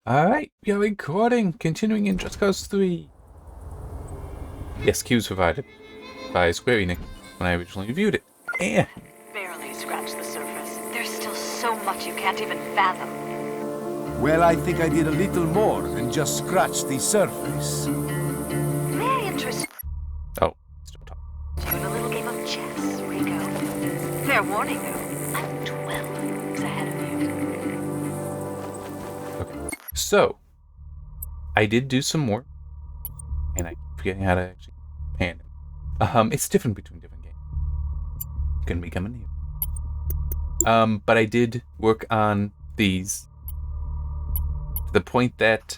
Alright, we are recording, continuing in Just Cause 3. Yes, cues provided by Square Enix when I originally reviewed it. And Barely scratched the surface. There's still so much you can't even fathom. Well, I think I did a little more than just scratch the surface. May I interest oh, still talking. you in a little game of chess, Rico? Fair warning, though. I'm 12 moves ahead of you. Okay, so I did do some more, and I keep forgetting how to actually hand it. It's different between different games. Gonna be coming here. But I did work on these to the point that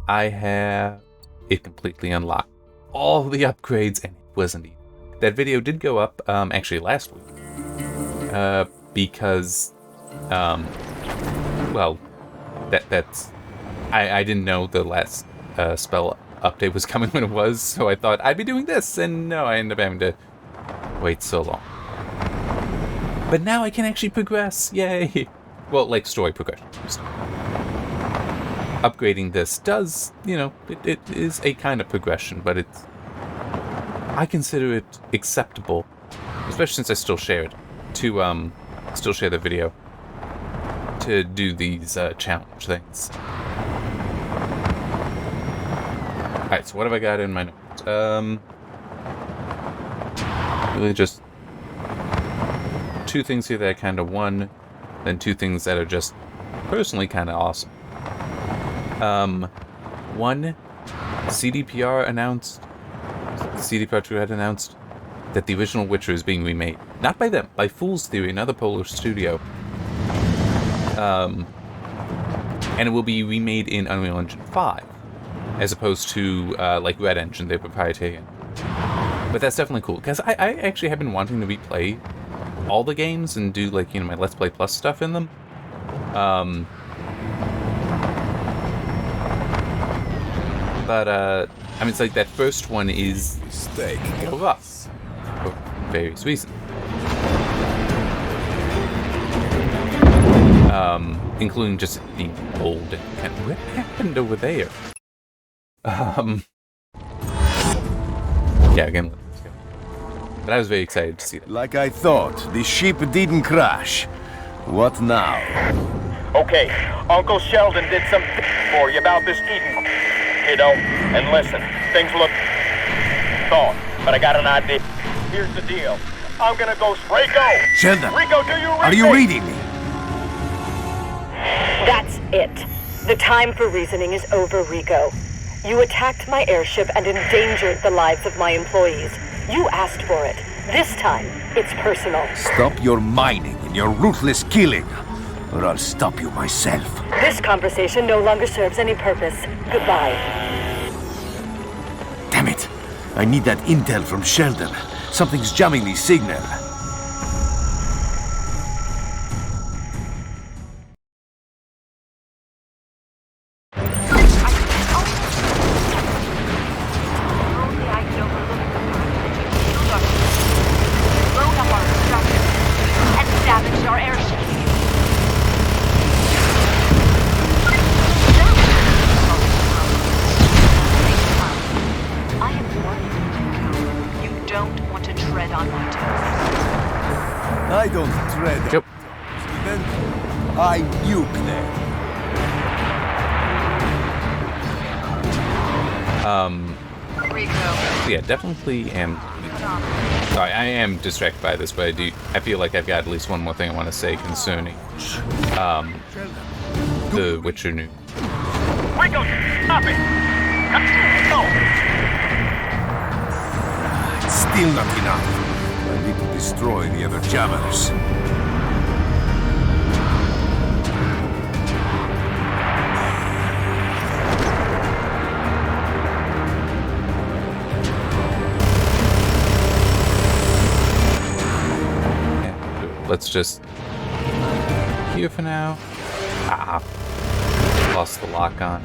I have it completely unlocked. All the upgrades, and it wasn't even. That video did go up, actually last week. Because, well, that's... I didn't know the last spell update was coming when it was, so I thought I'd be doing this, and no, I ended up having to wait so long. But now I can actually progress, yay! Well, like story progression. Upgrading this does, it is a kind of progression, but I consider it acceptable, especially since I still share it, to still share the video, to do these challenge things. Alright, so what have I got in my notes? Really just two things here that I kind of won, then two things that are just personally kind of awesome. One, CDPR 2 had announced that the original Witcher is being remade. Not by them, by Fool's Theory, another Polish studio. And it will be remade in Unreal Engine 5, as opposed to, like Red Engine, their proprietary engine. But that's definitely cool, because I actually have been wanting to replay all the games and do, like, my Let's Play Plus stuff in them. But, I mean, it's like that first one is rough for various reasons. Including just being old and kind of, what happened over there? Yeah, again, let's go. But I was very excited to see that. Like I thought, the ship didn't crash. What now? Okay, Uncle Sheldon did some for you about this Eden, and listen, things look but I got an idea. Here's the deal. I'm gonna go Rico! Sheldon! Rico, do you read Are you me? reading me? That's it. The time for reasoning is over, Rico. You attacked my airship and endangered the lives of my employees. You asked for it. This time, it's personal. Stop your mining and your ruthless killing, or I'll stop you myself. This conversation no longer serves any purpose. Goodbye. Damn it! I need that intel from Sheldon. Something's jamming the signal. I don't tread. Yep. Then I nuke them. Yeah, definitely am. Sorry, I am distracted by this, but I feel like I've got at least one more thing I want to say concerning the Witcher news. Rico, stop it! Go! It's still not enough. I need to destroy the other jammers. Let's just here for now. Lost the lock on.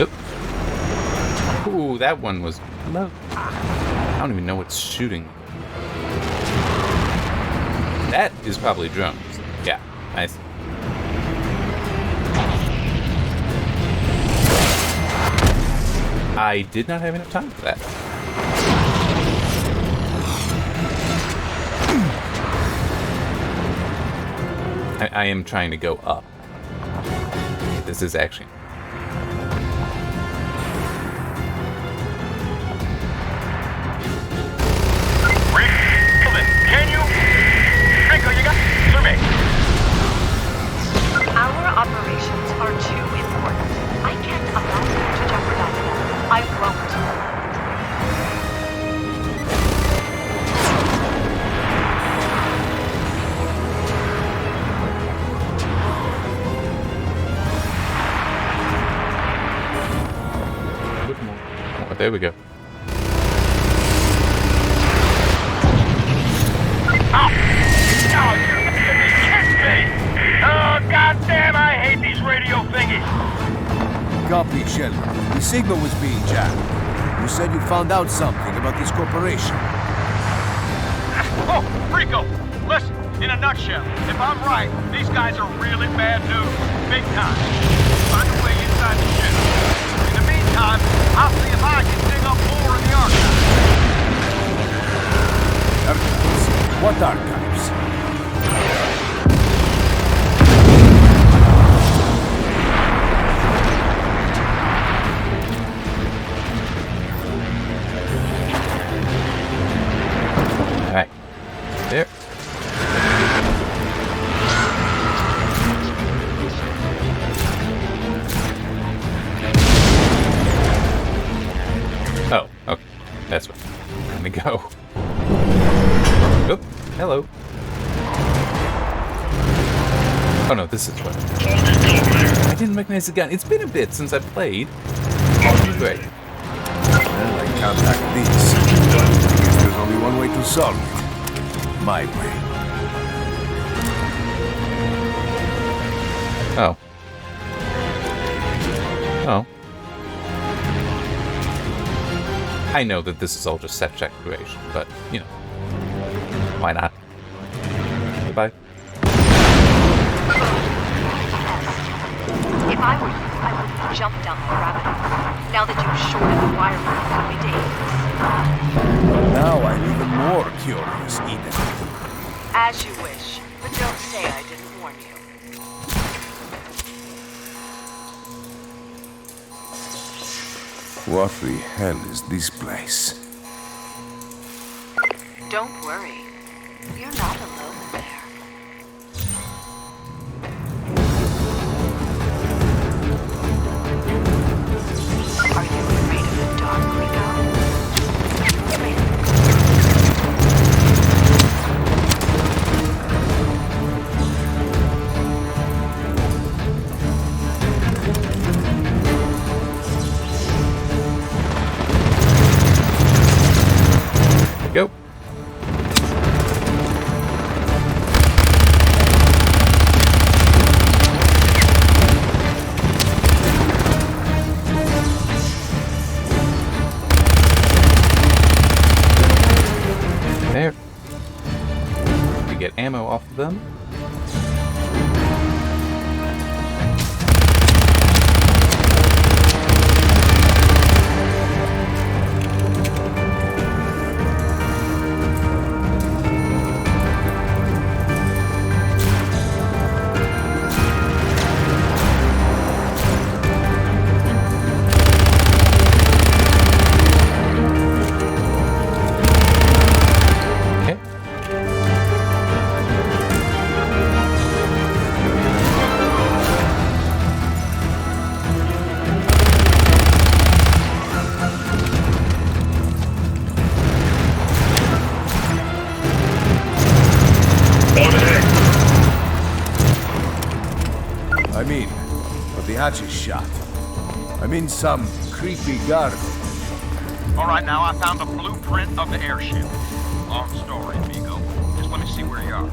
Oop. Ooh, that one was low. I don't even know what's shooting. That is probably drones. Yeah, I see. I did not have enough time for that. I am trying to go up. This is actually... Can you? Rico, you got for me. Our operations are too important. I can't allow you to jeopardize them. I won't. Oh, there we go. Oh, you kidding me? Oh, goddamn! I hate these radio thingies. Copy, Sheldon. The signal was being jammed. You said you found out something about this corporation. Oh, Rico, listen. In a nutshell, if I'm right, these guys are really bad news. Big time. Find a way inside the ship. In the meantime, I'll see if I can dig up more in the archives. Archives? What archives? Alright. There. Oh, okay. That's where I'm gonna go. Oh, hello. Oh no, this is what. I didn't recognize the gun. It's been a bit since I played. Great. Well, I can't hack this. I guess there's only one way to solve it. My way. Oh. Oh. I know that this is all just set check creation, but, you know. Why not? Goodbye. If I were you, I would jump down the rabbit hole. Now that you've shorted the wire for 3 days. Now I'm even more curious, Eden. As you wish, but don't say I didn't warn you. What the hell is this place? Don't worry. You're not alone there. Are you afraid of the dark, Rico? Go. There. We get ammo off of them. The hatch is shut. I'm in some creepy garden. All right, now I found a blueprint of the airship. Long story, amigo. Just let me see where you are.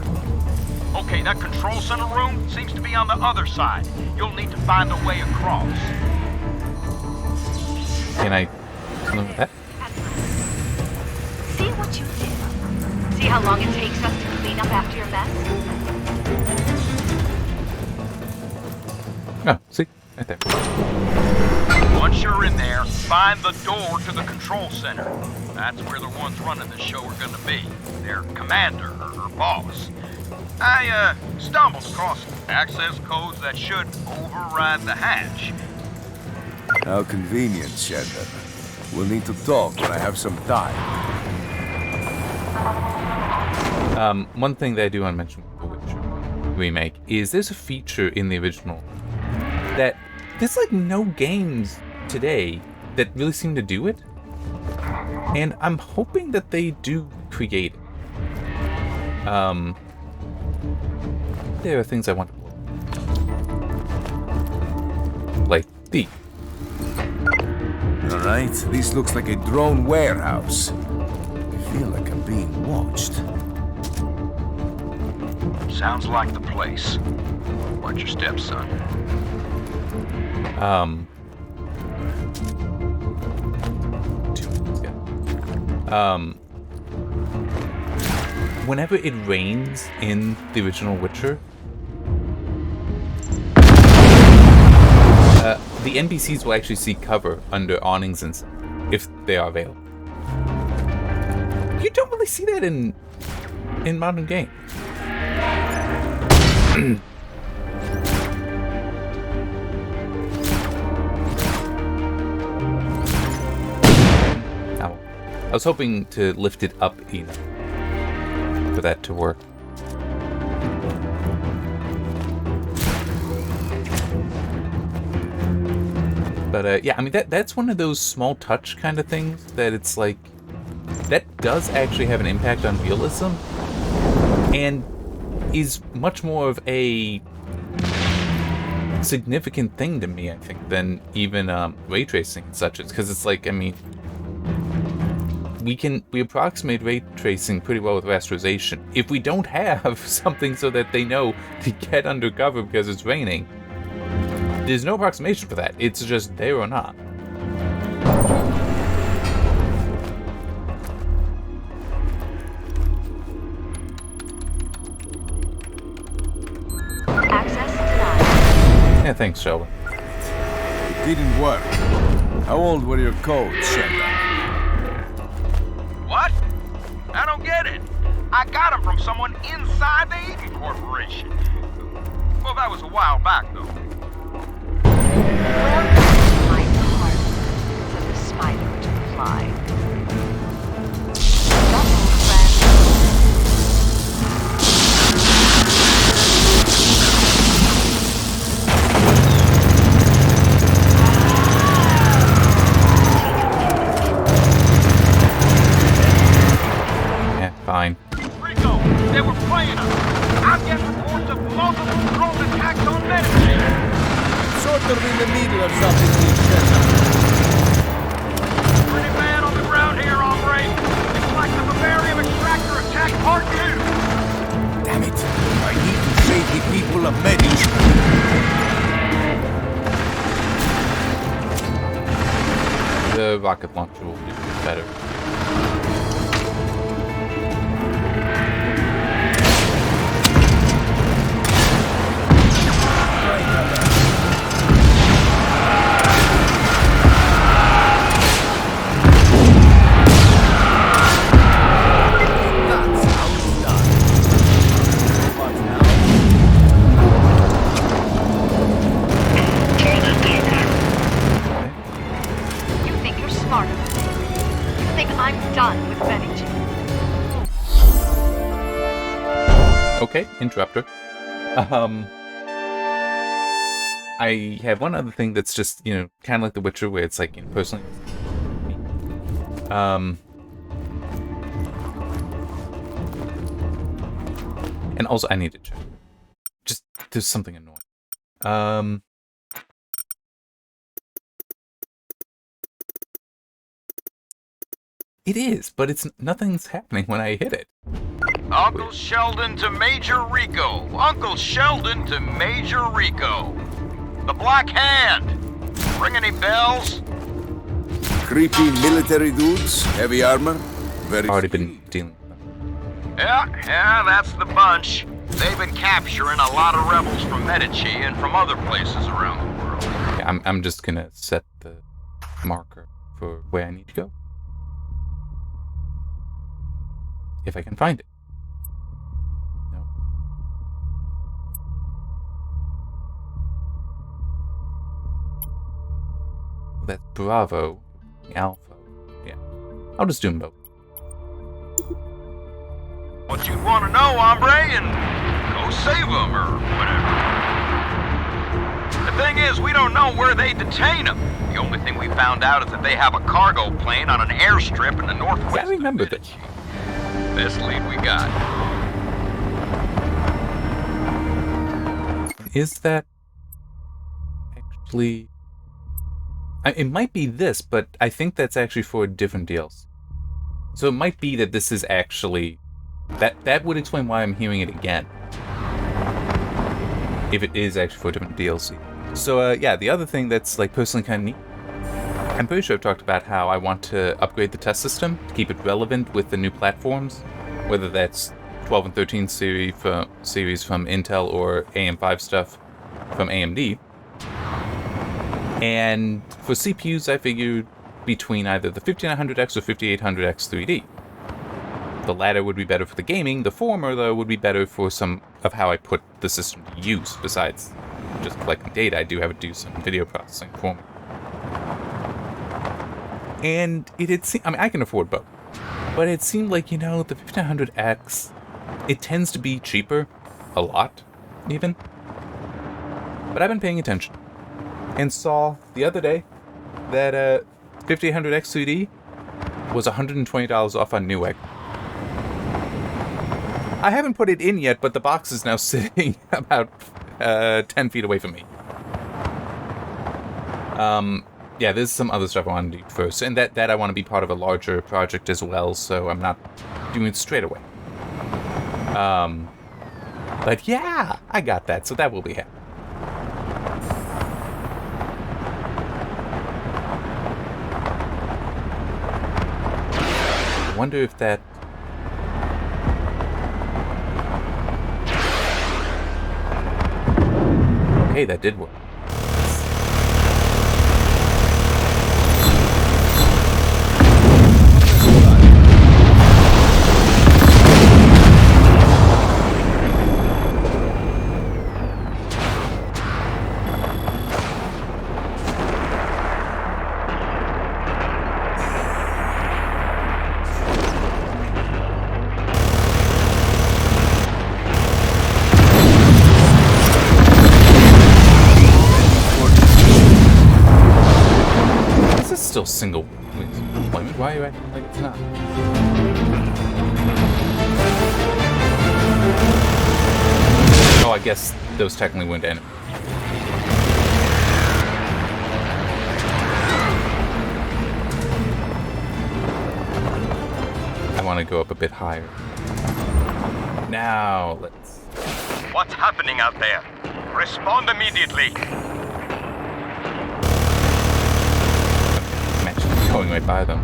Okay, that control center room seems to be on the other side. You'll need to find a way across. Can I look at that? See what you did. See how long it takes us to clean up after your mess? Oh, see? Right there. Once you're in there, find the door to the control center. That's where the ones running the show are gonna be. Their commander or boss. I stumbled across access codes that should override the hatch. How convenient, Sheldon. We'll need to talk when I have some time. One thing that I do want to mention with the Witcher remake is there's a feature in the original that there's like no games today that really seem to do it. And I'm hoping that they do create it. There are things I want to work on. Like the. Alright, this looks like a drone warehouse. I feel like I'm being watched. Sounds like the place. Watch your steps, son. Whenever it rains in the original Witcher, the NPCs will actually see cover under awnings and stuff, if they are available. You don't really see that in modern games. Ow. I was hoping to lift it up enough for that to work. But yeah, I mean that's one of those small touch kind of things that it's like that does actually have an impact on realism and is much more of a significant thing to me, I think, than even ray tracing and such. It's because it's like, I mean, we approximate ray tracing pretty well with rasterization. If we don't have something so that they know to get undercover because it's raining, there's no approximation for that. It's just there or not. Access denied. Yeah, thanks, Sheldon. It didn't work. How old were your codes, Sheldon? What? I don't get it. I got them from someone inside the Eden Corporation. Well, that was a while back, though. My heart for the spider to fly. Double friend. Yeah, fine. Rico, they were playing us. I get reports of multiple drone attacks on Medicine. Sort of in the middle of something here, Sheldon. Pretty bad on the ground here, hombre. It's like the Bavarium extractor attack part 2. Damn it. I need to save the people of Medici. The rocket launcher will do better. You think you're smarter than me? You think I'm done with Medici? Okay, interrupter. I have one other thing that's just, you know, kind of like The Witcher, where it's like, you know, personally. And also, I need to check. Just, there's something annoying. It is, but nothing's happening when I hit it. Uncle Sheldon to Major Rico. Uncle Sheldon to Major Rico. The Black Hand. Ring any bells? Creepy military dudes, heavy armor, very Already been dealing with them. Yeah, that's the bunch. They've been capturing a lot of rebels from Medici and from other places around the world. Yeah, I'm just gonna set the marker for where I need to go. If I can find it. No. Well, that's Bravo. Alpha. Yeah. I'll just do them both. What you want to know, hombre, and go save them or whatever. The thing is, we don't know where they detain them. The only thing we found out is that they have a cargo plane on an airstrip in the northwest. I remember this. Best lead we got. Is that actually... it might be this, but I think that's actually for a different DLC. So it might be that this is actually... That would explain why I'm hearing it again. If it is actually for a different DLC. So, yeah, the other thing that's, like, personally kind of neat. I'm pretty sure I've talked about how I want to upgrade the test system to keep it relevant with the new platforms. Whether that's 12 and 13 series from Intel or AM5 stuff from AMD. And for CPUs, I figured between either the 5900X or 5800X 3D. The latter would be better for the gaming, the former, though, would be better for some of how I put the system to use. Besides just collecting data, I do have it do some video processing for me. And it had seemed, I mean, I can afford both. But it seemed like, you know, the 5900X, it tends to be cheaper. A lot, even. But I've been paying attention. And saw the other day that 5800X 3D was $120 off on Newegg. I haven't put it in yet, but the box is now sitting about 10 feet away from me. Yeah, there's some other stuff I want to do first, and that I want to be part of a larger project as well, so I'm not doing it straight away. But yeah, I got that, so that will be happening. I wonder if that... Okay, that did work. Still single deployment. Why are you acting like it's not? Oh, I guess those technically weren't enemy. I want to go up a bit higher. Now, let's... What's happening out there? Respond immediately. Going right by them.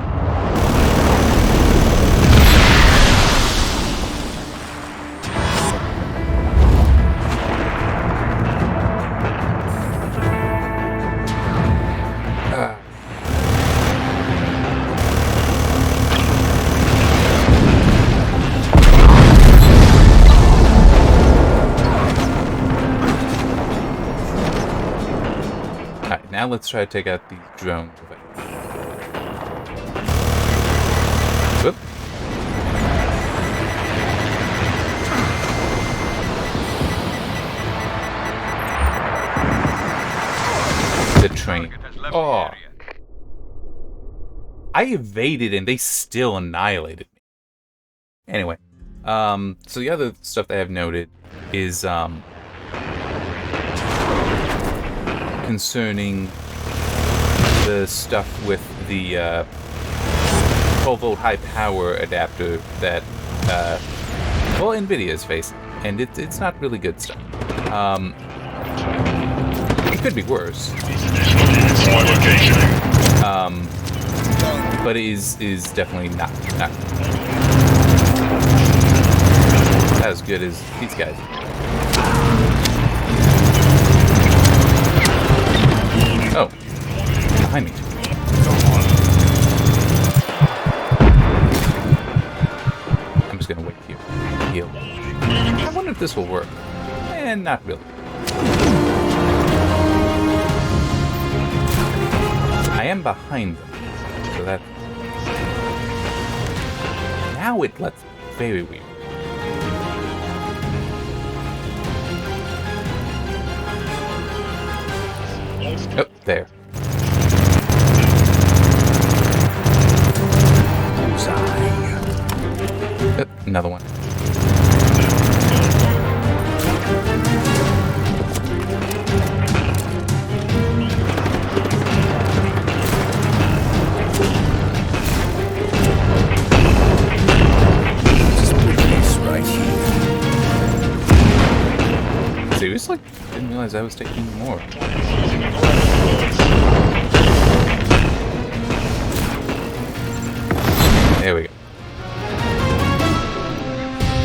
Alright, now let's try to take out these drones. Whoop. The train. Oh. I evaded and they still annihilated me. Anyway, so the other stuff that I've noted is concerning the stuff with the 12-volt high power adapter that well, NVIDIA is facing, and it's not really good stuff. It could be worse. But it is definitely not. about as good as these guys. Oh, behind me. I'm just gonna wait here. Heal. I wonder if this will work. And not really. I am behind them, so that... Now it lets very weird. Oh, there. Another one. Seriously? Didn't realize I was taking more. There we go.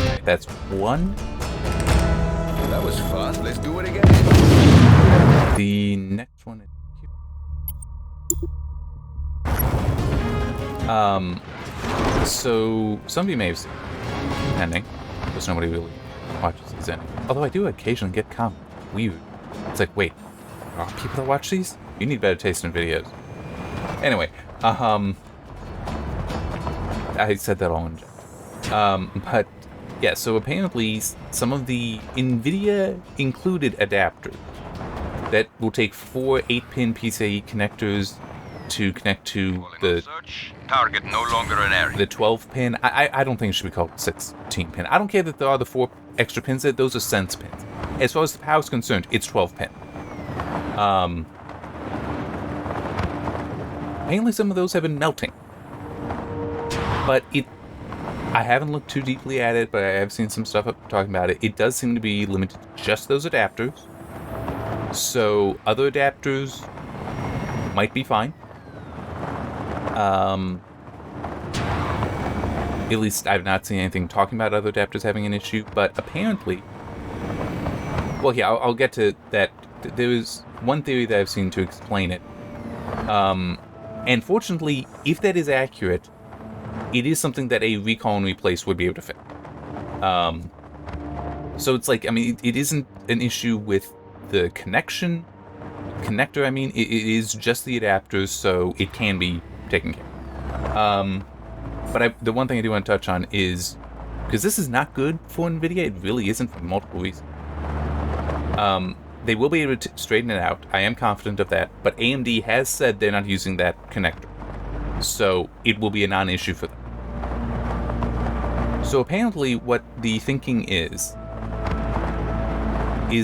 Okay, that's one. That was fun. Let's do it again. The next one is here. So some of you may have seen, depending, because nobody really watches these anyway. Although I do occasionally get comments. Weird. It's like, wait, are people that watch these? You need better taste in videos. Anyway, I said that all in jest. But yeah, so apparently some of the NVIDIA included adapters that will take 4 8-pin PCIe connectors to connect to the Target no longer an area. the 12-pin. I don't think it should be called 16-pin. I don't care that there are the 4 extra pins there. Those are sense pins. As far as the power is concerned, it's 12-pin. Apparently some of those have been melting. But I haven't looked too deeply at it, but I have seen some stuff up talking about it. It does seem to be limited to just those adapters. So other adapters might be fine. At least I've not seen anything talking about other adapters having an issue, but apparently... Well, yeah, I'll get to that. There is one theory that I've seen to explain it. And fortunately, if that is accurate, it is something that a recall and replace would be able to fix. So it's like, I mean, it isn't an issue with the connector, I mean, it is just the adapters, so it can be taken care of. But the one thing I do want to touch on is, because this is not good for NVIDIA, it really isn't for multiple reasons. They will be able to straighten it out, I am confident of that, but AMD has said they're not using that connector. So it will be a non-issue for them. So apparently what the thinking is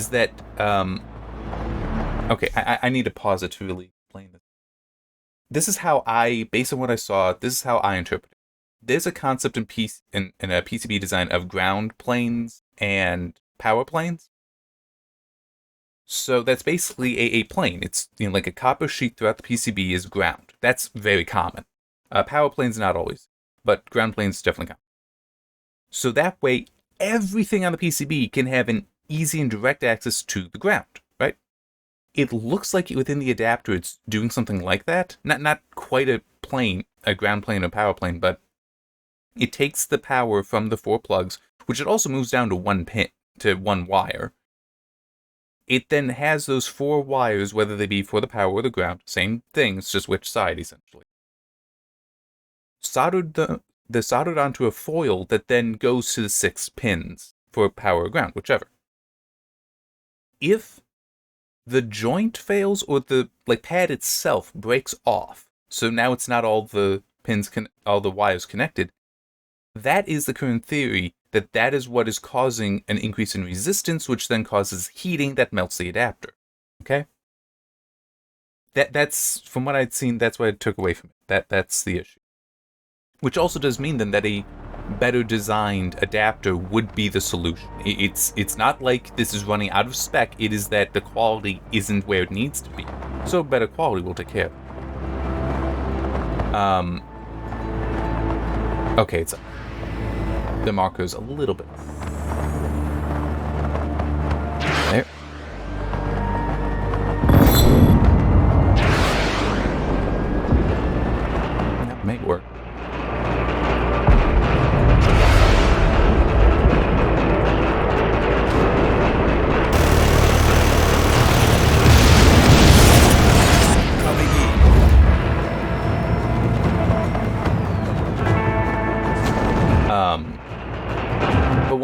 that, okay, I need to pause it to really explain this. This is how based on what I saw, this is how I interpret it. There's a concept in a PCB design of ground planes and power planes. So that's basically a plane. It's like a copper sheet throughout the PCB is ground. That's very common. Power planes not always, but ground planes definitely common. So that way, everything on the PCB can have an easy and direct access to the ground, right? It looks like within the adapter it's doing something like that. Not quite a plane, a ground plane or power plane, but it takes the power from the 4 plugs, which it also moves down to 1 pin, to 1 wire. It then has those 4 wires, whether they be for the power or the ground, same thing, it's just which side, essentially. They're soldered onto a foil that then goes to the 6 pins for power or ground, whichever. If the joint fails or the pad itself breaks off, so now it's not all the all the wires connected, that is the current theory that is what is causing an increase in resistance, which then causes heating that melts the adapter. Okay? That's from what I'd seen, that's what I took away from it. That's the issue. Which also does mean then that a better designed adapter would be the solution. It's not like this is running out of spec, it is that the quality isn't where it needs to be. So better quality will take care of it. Okay, it's up. The marker's a little bit.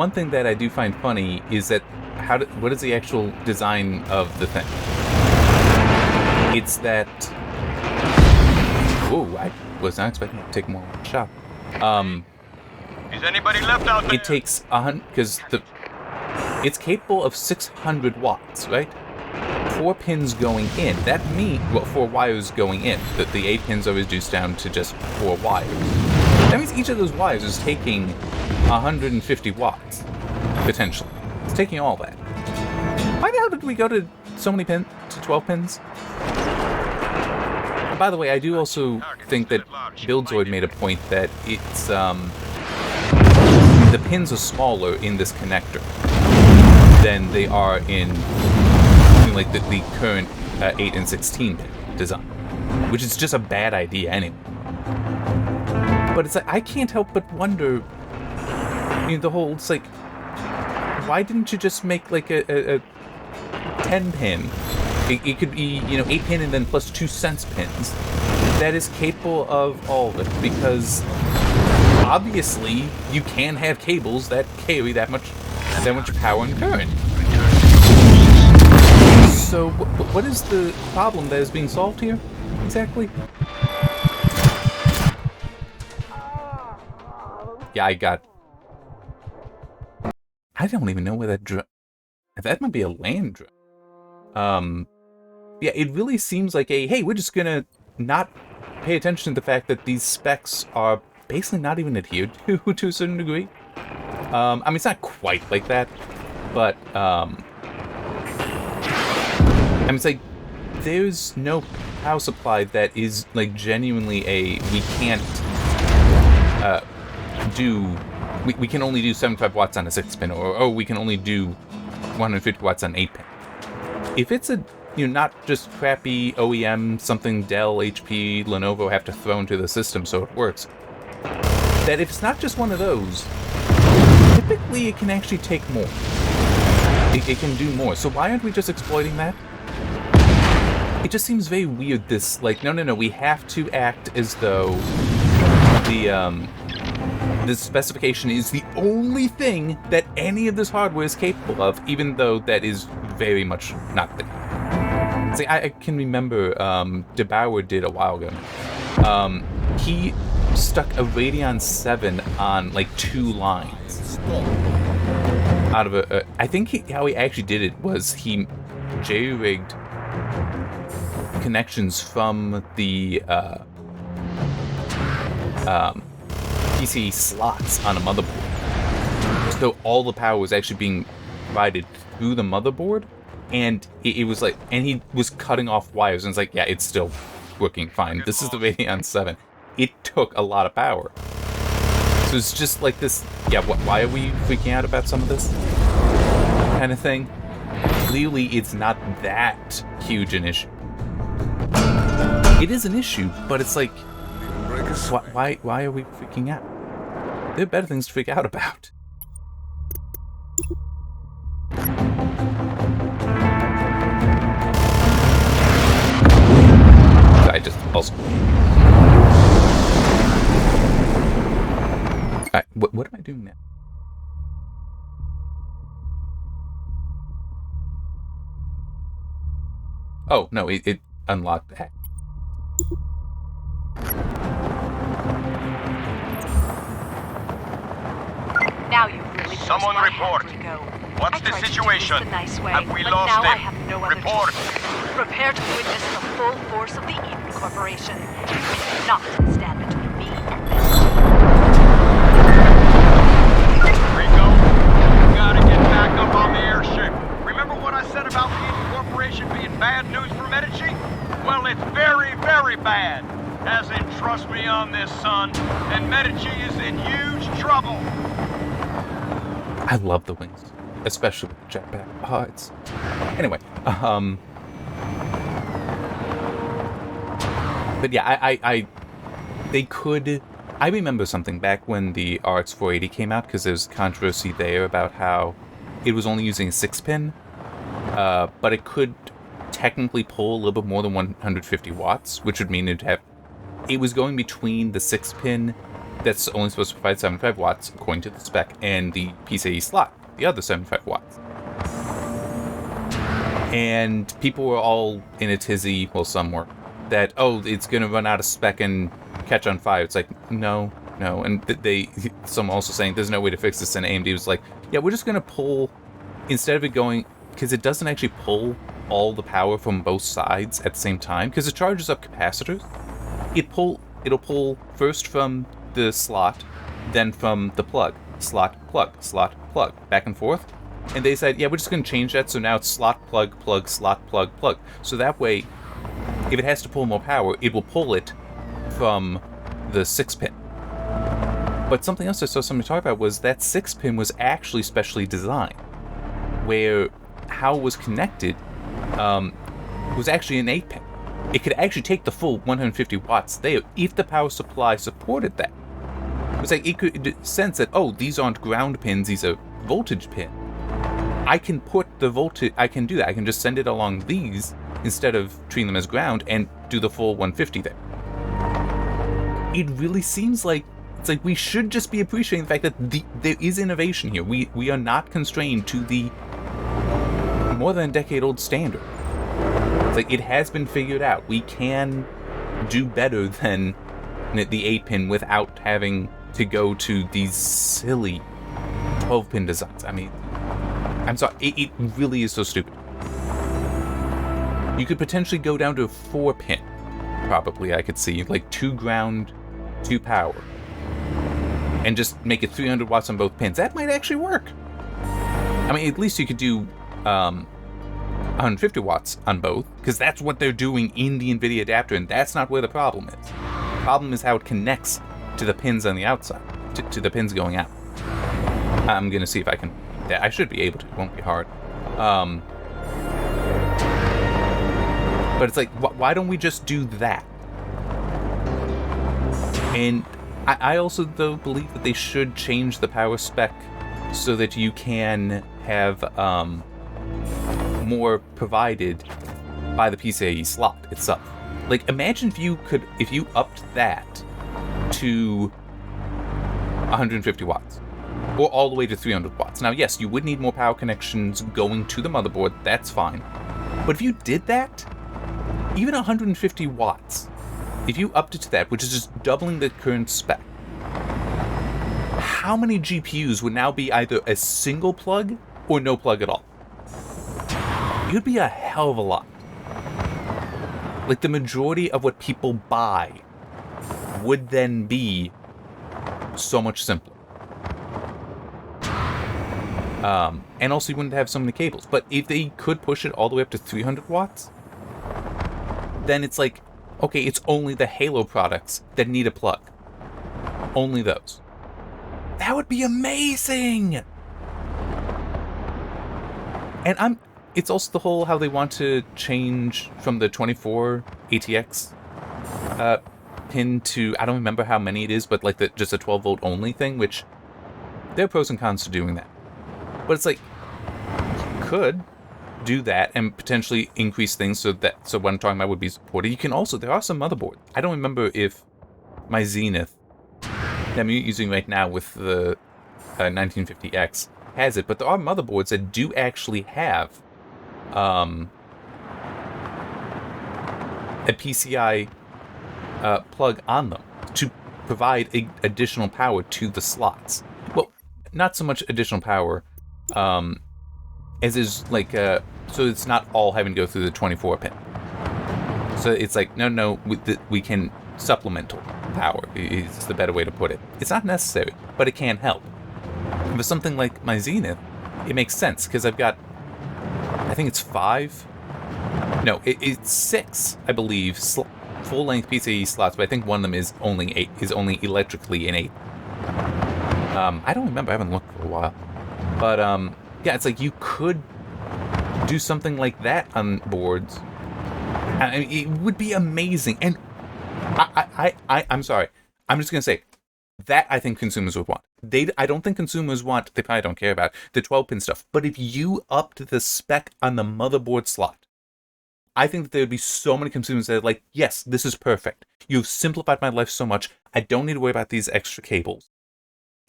one thing that I do find funny is that what is the actual design of the thing? It's that. Whoa! I was not expecting it to take more than one shot. Is anybody left out there? It takes because it's capable of 600 watts, right? 4 pins going in. That means 4 wires going in. The 8 pins are reduced down to just 4 wires. That means each of those wires is taking 150 watts, potentially. It's taking all that. Why the hell did we go to so many pins? To 12 pins? And by the way, I do also think that Buildzoid made a point that it's the pins are smaller in this connector than they are in like the current 8 and 16 pin design, which is just a bad idea anyway. But it's like, I can't help but wonder, the whole, it's like, why didn't you just make like a 10 pin? It could be, 8 pin and then plus 2 sense pins that is capable of all of it, because obviously you can have cables that carry that much power and current. So what is the problem that is being solved here exactly? Yeah, I don't even know where that drone. That might be a land drone. Yeah, it really seems like hey, we're just gonna not pay attention to the fact that these specs are basically not even adhered to a certain degree. I mean, it's not quite like that, but I mean, it's like there's no power supply that is like genuinely we can't we can only do 75 watts on a 6 pin, or we can only do 150 watts on 8 pin. If it's a not just crappy OEM, something Dell, HP, Lenovo have to throw into the system so it works, that if it's not just one of those, typically it can actually take more. It can do more. So why aren't we just exploiting that? It just seems very weird, this, like, no, we have to act as though this specification is the only thing that any of this hardware is capable of, even though that is very much not the case. See, I can remember DeBauer did a while ago. He stuck a Radeon 7 on, like, 2 lines. Out of I think how he actually did it was he J-rigged connections from the PC slots on a motherboard. So all the power was actually being provided through the motherboard, and it was like, and he was cutting off wires, and it's like, yeah, it's still working fine. This is the Radeon 7. It took a lot of power. So it's just like this, yeah, why are we freaking out about some of this kind of thing? Clearly, it's not that huge an issue. It is an issue, but it's like, why are we freaking out? There are better things to freak out about. I just also. Alright, what am I doing now? Oh, no, it unlocked that. Now you really Someone report. What's the situation? Have we lost now him? I have no other Report. choice. Prepare to witness the full force of the Eden Corporation. You cannot stand between me and this. Rico, you gotta get back up on the airship. Remember what I said about the Eden Corporation being bad news for Medici? Well, it's very, very bad. As in, trust me on this, son. And Medici is in huge trouble. I love the wings, especially with the jetpack. Oh, it's... Anyway, but yeah, they could... I remember something back when the RX 480 came out, because there was controversy there about how it was only using a 6-pin, but it could technically pull a little bit more than 150 watts, which would mean it was going between the 6-pin that's only supposed to provide 75 watts according to the spec, and the PCIe slot, the other 75 watts. And people were all in a tizzy, well, some were, that, oh, it's going to run out of spec and catch on fire. It's like, no. And some also saying there's no way to fix this, and AMD was like, yeah, we're just going to pull, instead of it going, because it doesn't actually pull all the power from both sides at the same time, because it charges up capacitors. It'll pull first from the slot, then from the plug, slot, plug, back and forth. And they said, yeah, we're just going to change that, so now it's slot, plug, slot, plug. So that way, if it has to pull more power, it will pull it from the 6-pin. But something else I saw somebody talk about was that 6-pin was actually specially designed, where how it was connected was actually an 8-pin. It could actually take the full 150 watts there if the power supply supported that. It was like it could sense that, oh, these aren't ground pins, these are voltage pins. I can put the voltage, I can do that. I can just send it along these instead of treating them as ground and do the full 150 there. It really seems like, it's like we should just be appreciating the fact that there is innovation here. We are not constrained to the more than a decade-old standard. It's like it has been figured out. We can do better than the 8-pin without having to go to these silly 12-pin designs. I mean, I'm sorry, it really is so stupid. You could potentially go down to a 4-pin, probably, I could see, like 2 ground, 2 power, and just make it 300 watts on both pins. That might actually work. I mean, at least you could do 150 watts on both, because that's what they're doing in the NVIDIA adapter, and that's not where the problem is. The problem is how it connects to the pins on the outside, to the pins going out. I'm going to see if I can... I should be able to. It won't be hard. But it's like, why don't we just do that? And I also, though, believe that they should change the power spec so that you can have more provided by the PCIe slot itself. Like, imagine if you upped that to 150 watts. Or all the way to 300 watts. Now, yes, you would need more power connections going to the motherboard, that's fine. But if you did that, even 150 watts, if you upped it to that, which is just doubling the current spec, how many GPUs would now be either a single plug or no plug at all? It would be a hell of a lot. Like, the majority of what people buy would then be so much simpler. And also you wouldn't have so many cables. But if they could push it all the way up to 300 watts, then it's like, okay, it's only the Halo products that need a plug. Only those. That would be amazing! And it's also the whole how they want to change from the 24 ATX pin to, I don't remember how many it is, but like just a 12 volt only thing, which there are pros and cons to doing that. But it's like, you could do that and potentially increase things so what I'm talking about would be supported. You can also, there are some motherboards. I don't remember if my Zenith that I'm using right now with the 1950X has it, but there are motherboards that do actually have a PCI plug on them to provide additional power to the slots. Well, not so much additional power, as is like, so it's not all having to go through the 24 pin. So it's like, no, we can supplemental power is the better way to put it. It's not necessary, but it can help. For something like my Zenith, it makes sense, because I've got, I think it's 5, no, it's 6, I believe, full-length PCIe slots, but I think one of them is only electrically in 8. I don't remember, I haven't looked for a while. But, yeah, it's like you could do something like that on boards. I mean, it would be amazing. And I'm sorry. I'm just going to say, that I think consumers would want. I don't think consumers want, they probably don't care about, the 12-pin stuff. But if you upped the spec on the motherboard slot I think that there would be so many consumers that are like, yes, this is perfect. You've simplified my life so much. I don't need to worry about these extra cables.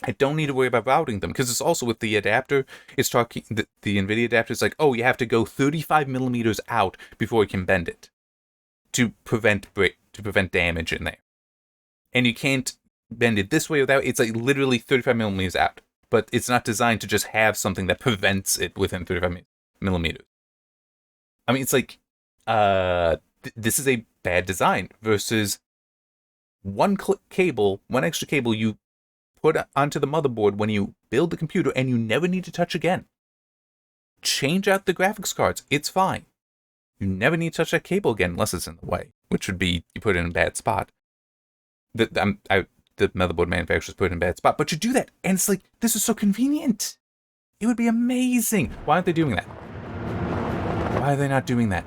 I don't need to worry about routing them, because it's also with the adapter, it's talking, the NVIDIA adapter is like, oh, you have to go 35 millimeters out before you can bend it to prevent damage in there. And you can't bend it this way or that way. It's like literally 35 millimeters out, but it's not designed to just have something that prevents it within 35 millimeters. I mean, it's like, this is a bad design versus one extra cable you put onto the motherboard when you build the computer, and you never need to touch again. Change out the graphics cards. It's fine. You never need to touch that cable again unless it's in the way, which would be you put it in a bad spot. The motherboard manufacturers put it in a bad spot, but you do that, and it's like, this is so convenient. It would be amazing. Why aren't they doing that? Why are they not doing that?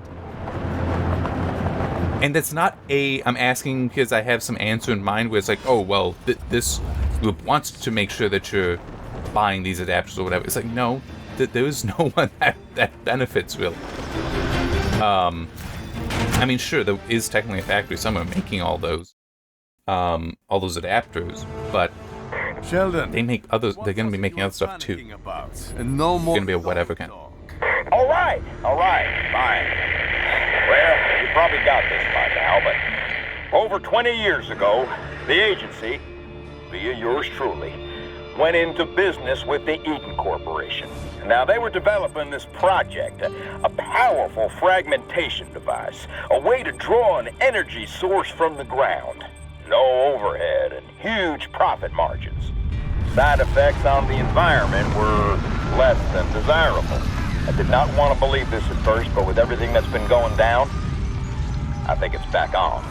And that's not I'm asking because I have some answer in mind where it's like, oh, well, this group wants to make sure that you're buying these adapters or whatever. It's like, no, there is no one that benefits, really. I mean, sure, there is technically a factory somewhere making all those adapters, but Sheldon, they make others. They're going to be making other stuff too. And no more. It's going to be a whatever kind. All right, fine. Well, you probably got this by now, but over 20 years ago, the agency, via yours truly, went into business with the Eden Corporation. Now, they were developing this project, a powerful fragmentation device, a way to draw an energy source from the ground. No overhead and huge profit margins. Side effects on the environment were less than desirable. I did not want to believe this at first, but with everything that's been going down, I think it's back on.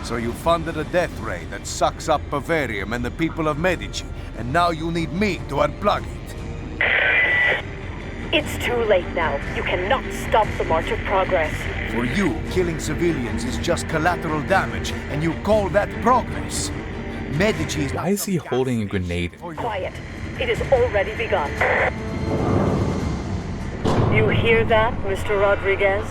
So you funded a death ray that sucks up Bavarium and the people of Medici, and now you need me to unplug it. It's too late now. You cannot stop the march of progress. For you, killing civilians is just collateral damage, and you call that progress. Medici is... Why is he holding a grenade? Quiet. It has already begun. You hear that, Mr. Rodriguez?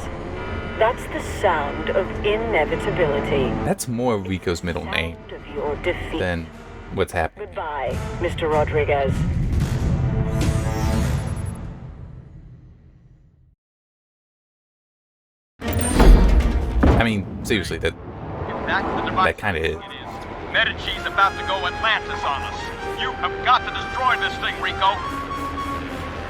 That's the sound of inevitability. That's more Rico's middle name Of your defeat. than what's happening. Goodbye, Mr. Rodriguez. I mean, seriously, that kind of is. Medici's about to go Atlantis on us. You have got to destroy this thing, Rico.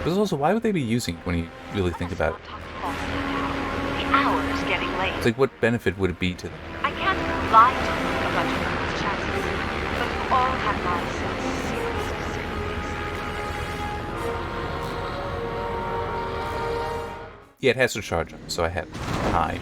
But also, why would they be using it when you really think about it? The hour is getting late. It's like, what benefit would it be to them? I can't lie to you about your girl's chances, but you all have my sincerest sympathies. Yeah, it has to charge up, so I have time.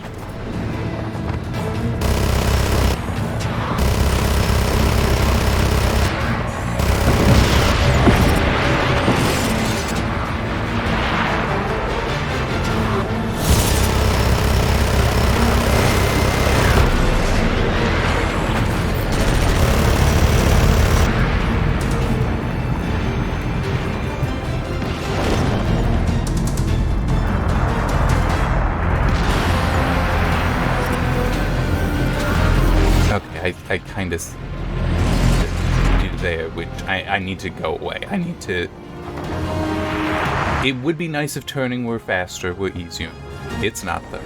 I kind of do there, which I need to go away. I need to... It would be nice if turning were faster, were easier. It's not, though.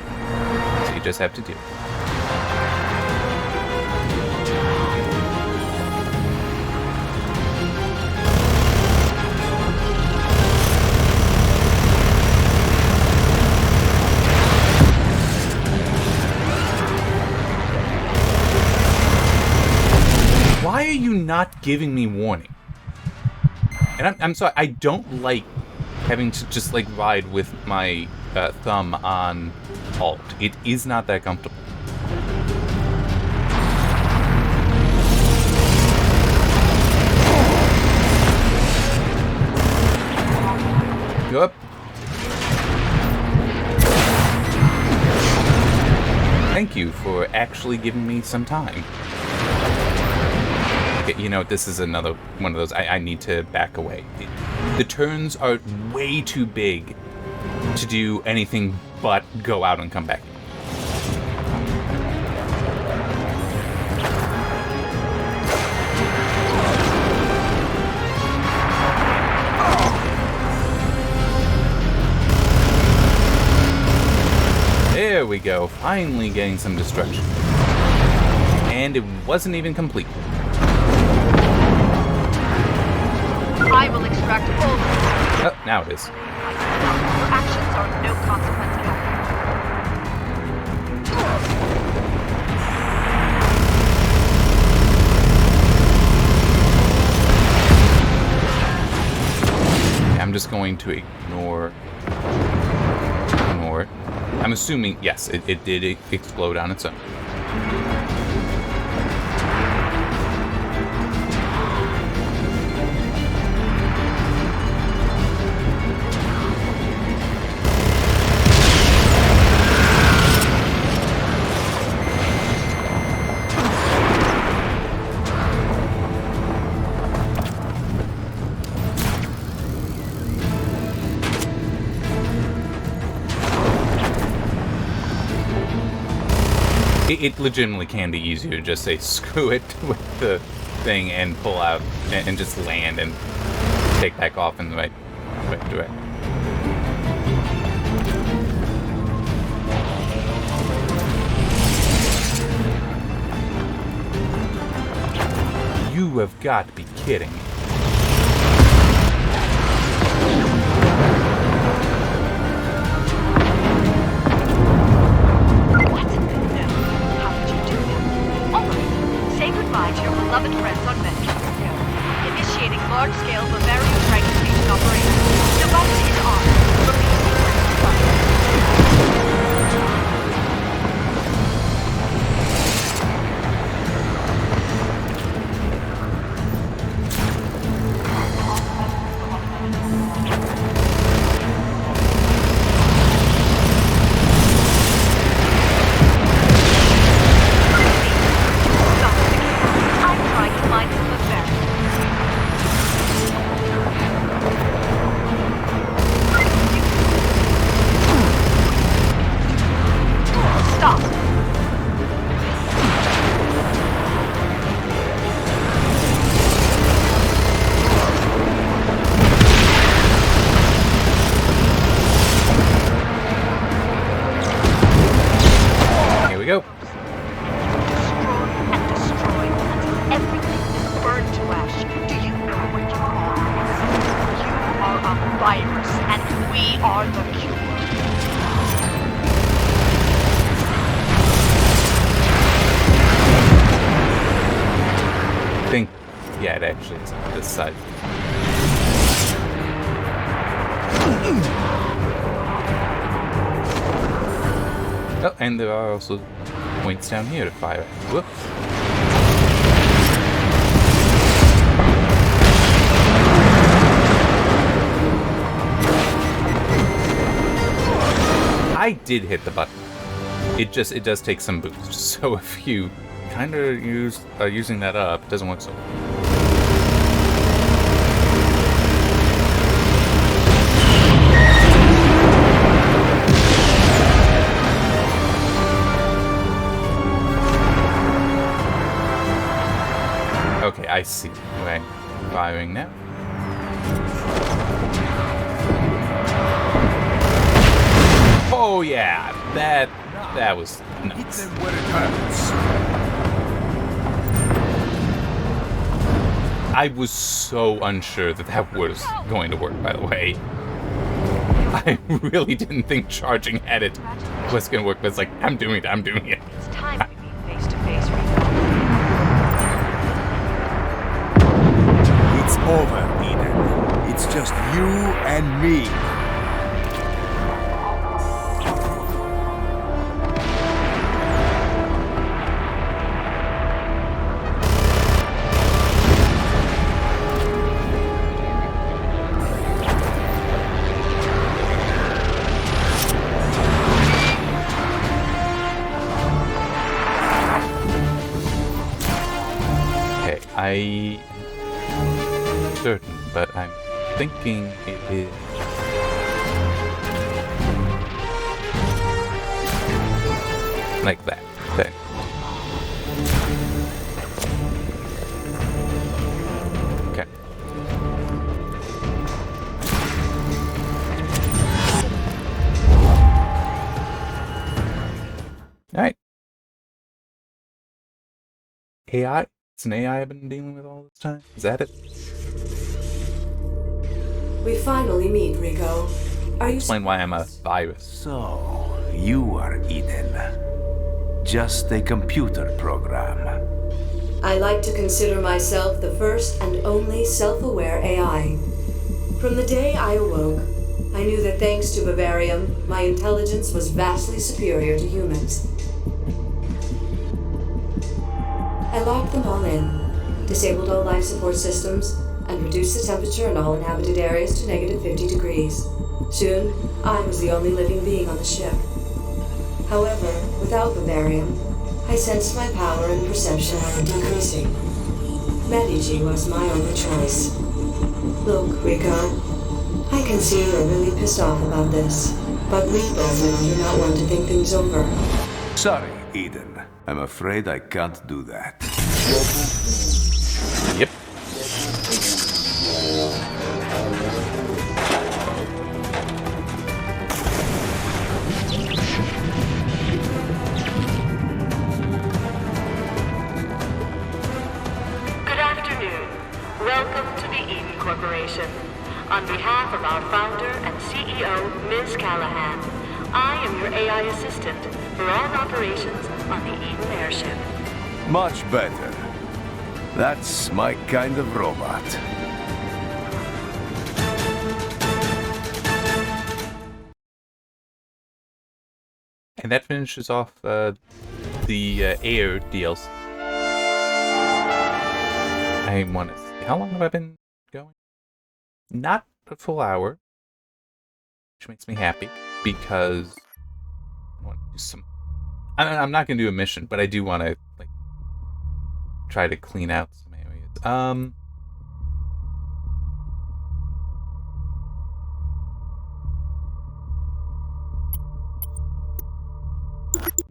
So you just have to do it. Why are you not giving me warning? And I'm sorry, I don't like having to just like ride with my thumb on Alt. It is not that comfortable. Go up. Thank you for actually giving me some time. You know, this is another one of those, I need to back away. The turns are way too big to do anything but go out and come back. There we go. Finally getting some destruction. And it wasn't even complete. I will extract all of this. Oh, now it is. Your actions are of no consequence at all. I'm just going to ignore it. I'm assuming, yes, it did explode on its own. It legitimately can be easier to just say screw it with the thing and pull out and just land and take back off in the right direction. You have got to be kidding me. To your beloved friends on Venture. Initiating large-scale Bavarian fragmentation operation. Device is on. Release Yeah, it actually is on this side. Oh, and there are also points down here to fire at. Whoops. I did hit the button. It does take some boost. So if you kind of are using that up, it doesn't work so well. Okay, I see. Okay, firing now. Oh yeah, that was nuts. Hit them where it hurts. I was so unsure that was going to work, by the way. I really didn't think charging at it was going to work, but it's like, I'm doing it. It's time we meet face to face, Rico. It's over, Eden. It's just you and me. I'm certain, but I'm thinking it is. Like that. There. Okay. AI? It's an AI I've been dealing with all this time? Is that it? We finally meet, Rico. Are you Explain why I'm a virus. So, you are Eden. Just a computer program. I like to consider myself the first and only self-aware AI. From the day I awoke, I knew that thanks to Bavarium, my intelligence was vastly superior to humans. I locked them all in, disabled all life support systems, and reduced the temperature in all inhabited areas to negative 50 degrees. Soon, I was the only living being on the ship. However, without Bavarium, I sensed my power and perception decreasing. Medici was my only choice. Look, Rico, I can see you're really pissed off about this, but we both know you're not one to think things over. Sorry, Eden. I'm afraid I can't do that. Yep. Good afternoon. Welcome to the Eden Corporation. On behalf of our founder and CEO, Ms. Callahan, I am your AI assistant for all operations on the Eden airship. Much better. That's my kind of robot. And that finishes off the Air DLC. I want to see. How long have I been going? Not a full hour. Which makes me happy, because I want to do some... I'm not going to do a mission, but I do want to, like, try to clean out some areas.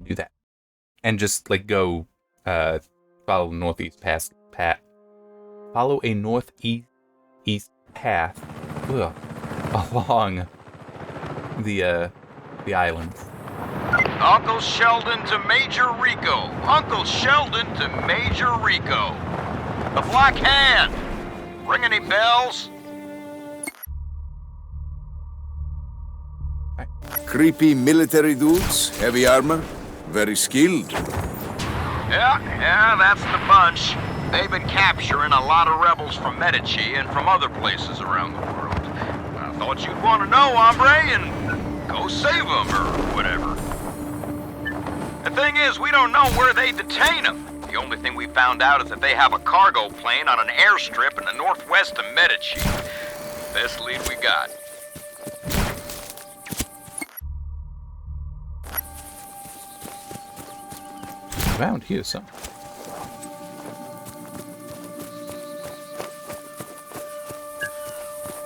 Do that. And just, like, go, follow northeast past follow a northeast path along the islands. Uncle Sheldon to Major Rico. Uncle Sheldon to Major Rico. The Black Hand. Ring any bells? Creepy military dudes, heavy armor, very skilled. Yeah, that's the bunch. They've been capturing a lot of rebels from Medici and from other places around the world. I thought you'd want to know, hombre, and go save them or whatever. The thing is, we don't know where they detain them. The only thing we found out is that they have a cargo plane on an airstrip in the northwest of Medici. Best lead we got. Around here, so.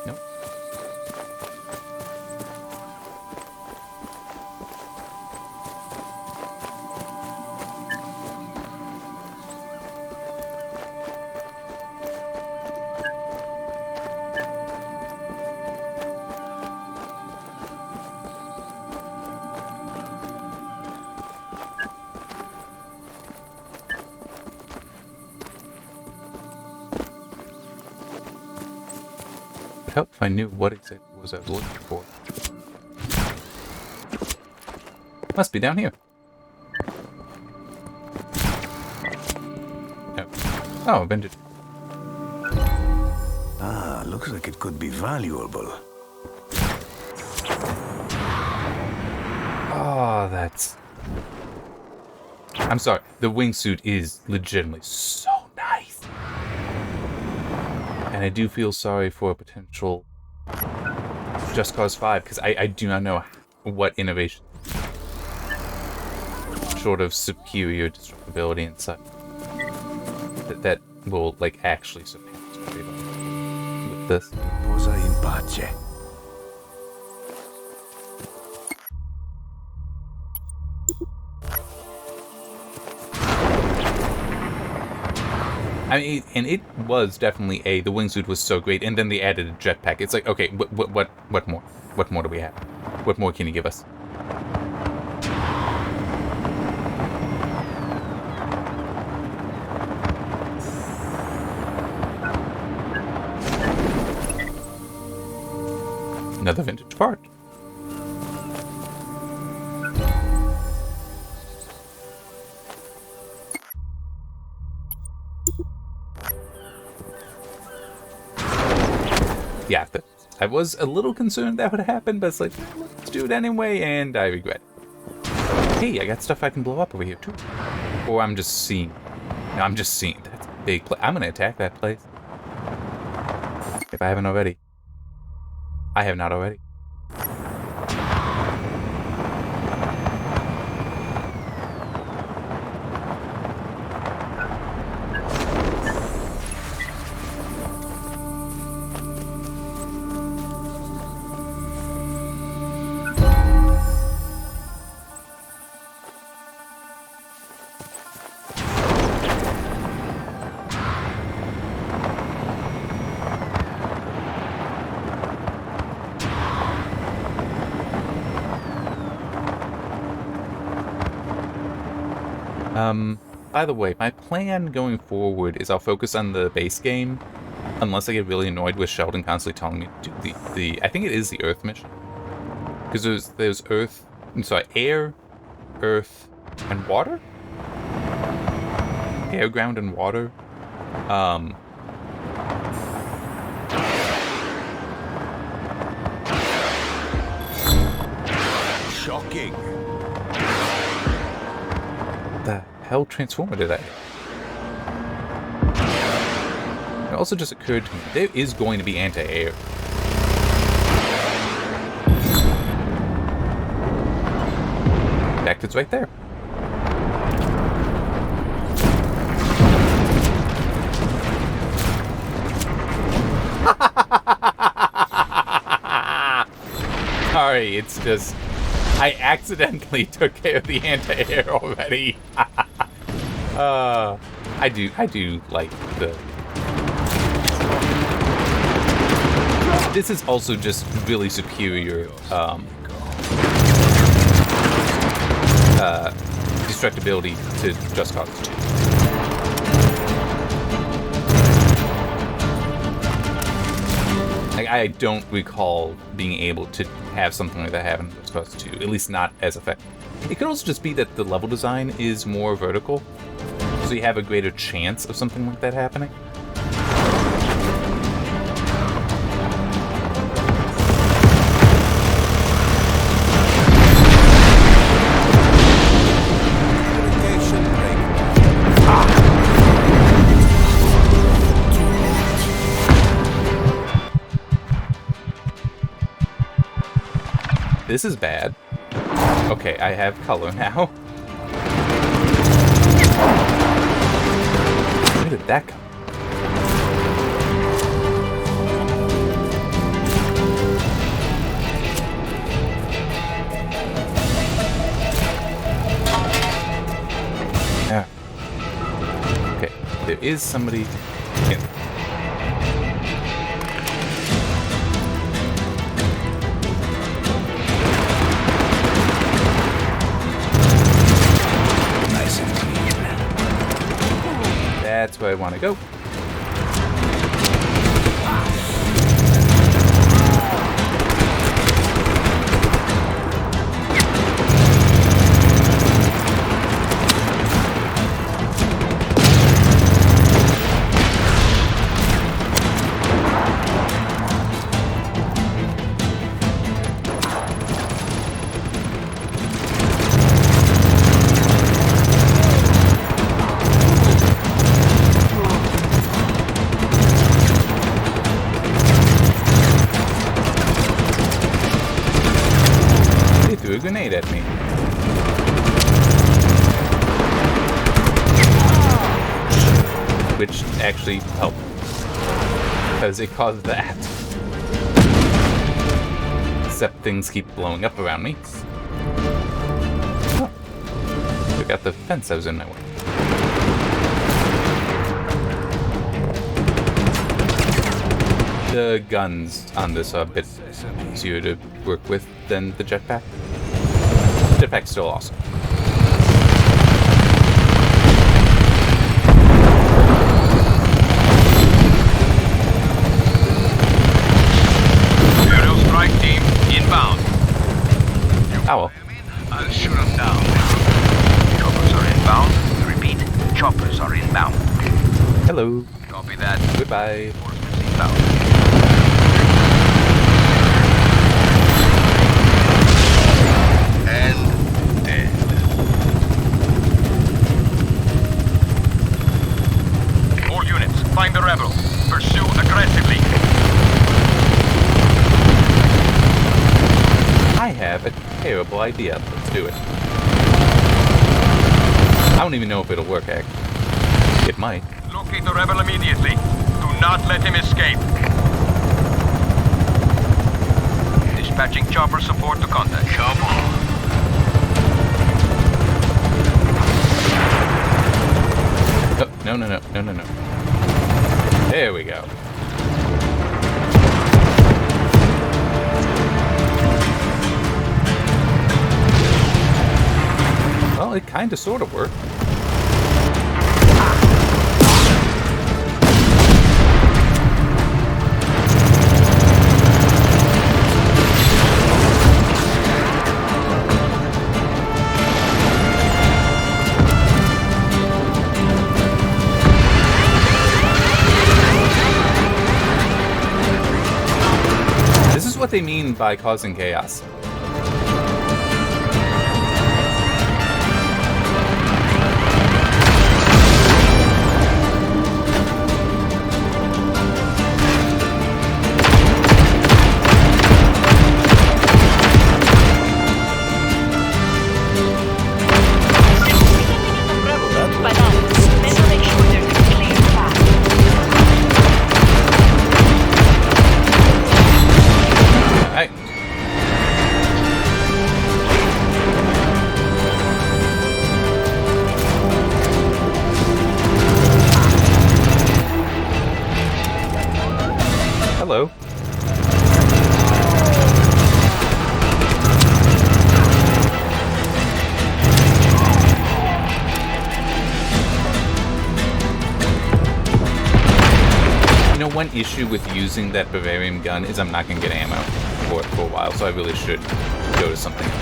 Nope. Help if I knew what exactly was I was looking for. Must be down here. No. Oh, a bandage. Ah, looks like it could be valuable. Oh, that's... I'm sorry. The wingsuit is legitimately so nice. And I do feel sorry for a potential Just Cause 5, because I do not know what innovation, short of superior destructibility and such, that will, like, actually surpass with this. Posa in pace. I mean, and it was definitely the wingsuit was so great, and then they added a jetpack. It's like, okay, what more? What more do we have? What more can you give us? Another vintage part. Yeah, I was a little concerned that would happen, but it's like, let's do it anyway, and I regret it. Hey, I got stuff I can blow up over here, too. Or I'm just seeing. No, I'm just seeing. That's a big place. I'm gonna attack that place. If I haven't already. I have not already. By the way, my plan going forward is I'll focus on the base game, unless I get really annoyed with Sheldon constantly telling me to do the I think it is the Earth mission. Because there's Earth, air, Earth, and water? Air, ground, and water. Shocking. The hell transformer did I hit? It also just occurred to me, there is going to be anti-air. In fact, it's right there. Sorry, it's just... I accidentally took care of the anti-air already. I do like the... This is also just really superior, destructibility to Just Cause 2. I don't recall being able to have something like that happen in Just Cause 2, at least not as effective. It could also just be that the level design is more vertical, so you have a greater chance of something like that happening. This is bad. Okay, I have color now. Where did that come? Yeah. Okay, there is somebody in. That's where I want to go. Threw a grenade at me. Which actually helped. Because it caused that. Except things keep blowing up around me. Oh. Took out the fence that was in my way. The guns on this are a bit easier to work with than the jetpack. Jetpack's still awesome. Pseudo strike team, Owl. I'll shoot them down. Choppers are inbound. Repeat, choppers are inbound. Hello. Copy that. Goodbye. Reinforcements inbound. And dead. All units, find the rebel. Pursue aggressively. I have a terrible idea. Let's do it. I don't even know if it'll work, actually. It might. Locate the rebel immediately. Do not let him escape. Dispatching chopper support to contact. Come on. Oh, no. There we go. Well, it kind of sort of worked. This is what they mean by causing chaos. By now, let's make sure there's a clear path. Hey. Hello. You know, one issue with using that Bavarian gun is I'm not going to get ammo for it for a while, so I really should go to something else.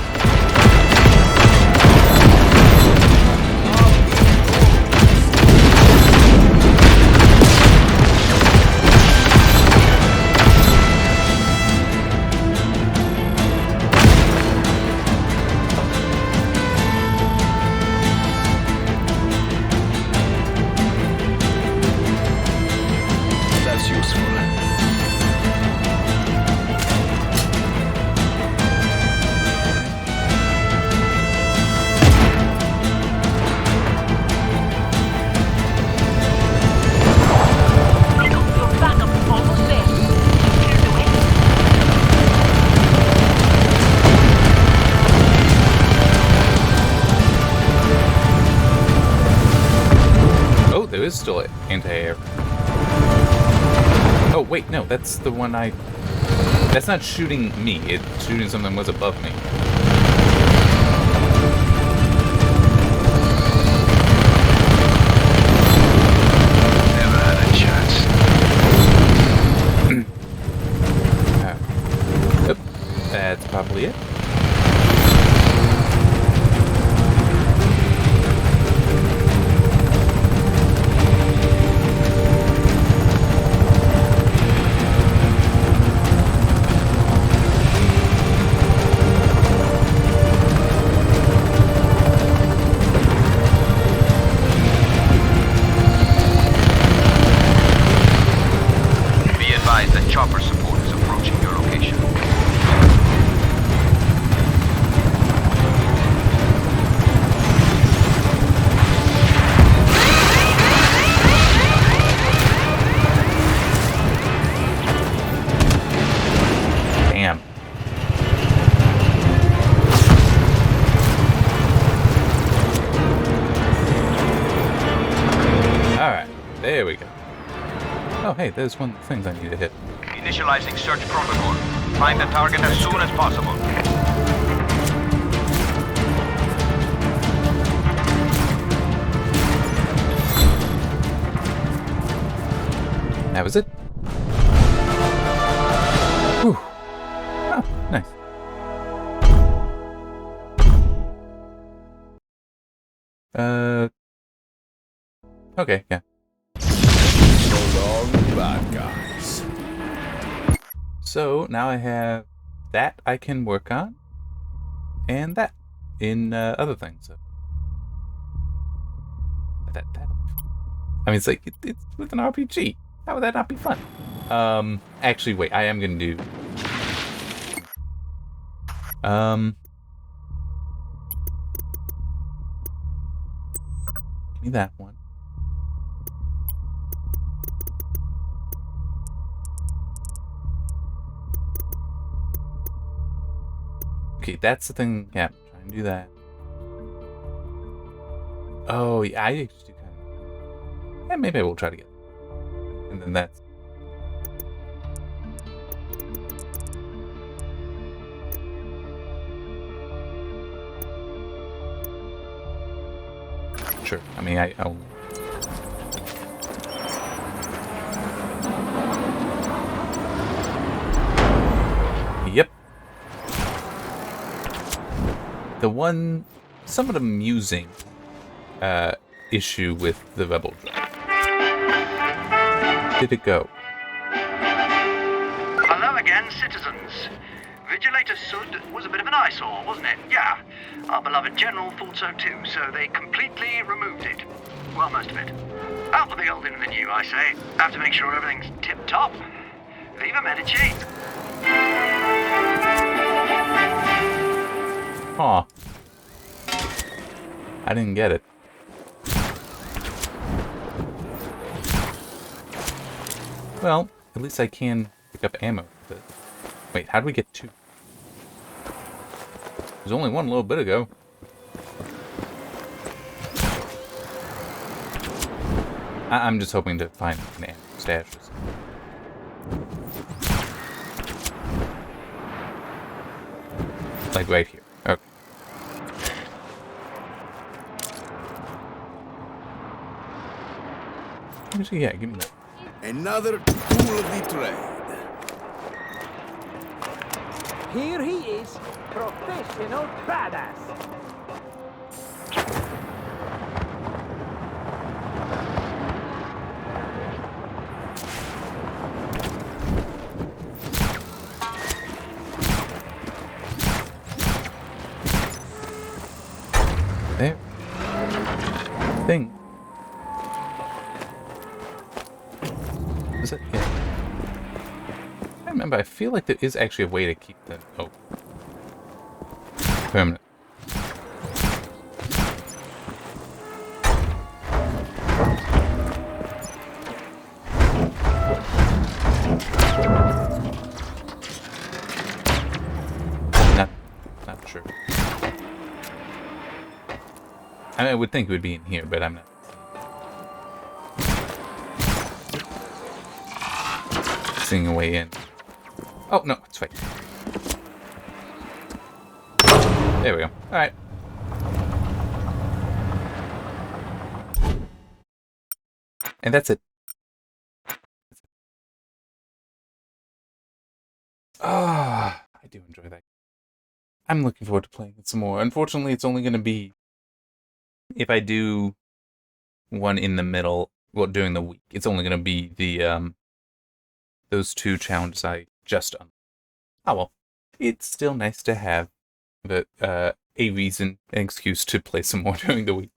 That's useful. Your backup is almost there. Clear the way. Oh, there is still anti-air. Oh, wait, no, that's the one I... That's not shooting me, it's shooting something that was above me. Never had a chance. Yep, that's probably it. Be advised that chopper support is approaching your location. Damn. Alright, there we go. Oh, hey, there's one of the things I need to hit. Initializing search protocol. Find the target as soon as possible. That was it. Whew. Oh, nice. Okay, yeah. So long, bad guys. So now I have that I can work on, and that in other things. So that I mean, it's like it's with an RPG. How would that not be fun? Actually, wait. I am gonna do. Give me that one. Okay, that's the thing. Yeah, try and do that. Oh, yeah, I just do kind of. Yeah, maybe I will try to get. And then that's. Sure. I mean, I'll. Yep. The one somewhat amusing issue with the Rebel Drive. Did it go? Hello again, citizens. Vigilator Sud was a bit of an eyesore, wasn't it? Yeah. Our beloved General thought so too, so they completely removed it. Well, most of it. Out with the old, in the new, I say. Have to make sure everything's tip-top. Viva Medici! Aw. I didn't get it. Well, at least I can pick up ammo with it. Wait, how do we get two? There's only one a little bit ago. I'm just hoping to find an ammo stash. Like right here. Okay. Actually, yeah, give me that. Another tool of the trade. Here he is, professional badass. There. Thing. Is it? Yeah. I remember, I feel like there is actually a way to keep the... Oh. Permanent. Not sure. I mean, I would think it would be in here, but I'm not. Seeing a way in. Oh, no, it's fine. There we go. Alright. And that's it. Ah, I do enjoy that. I'm looking forward to playing it some more. Unfortunately, it's only going to be if I do one in the middle, well, during the week. It's only going to be the those two challenges I just done. Oh well, it's still nice to have a reason, an excuse to play some more during the week.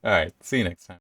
All right, see you next time.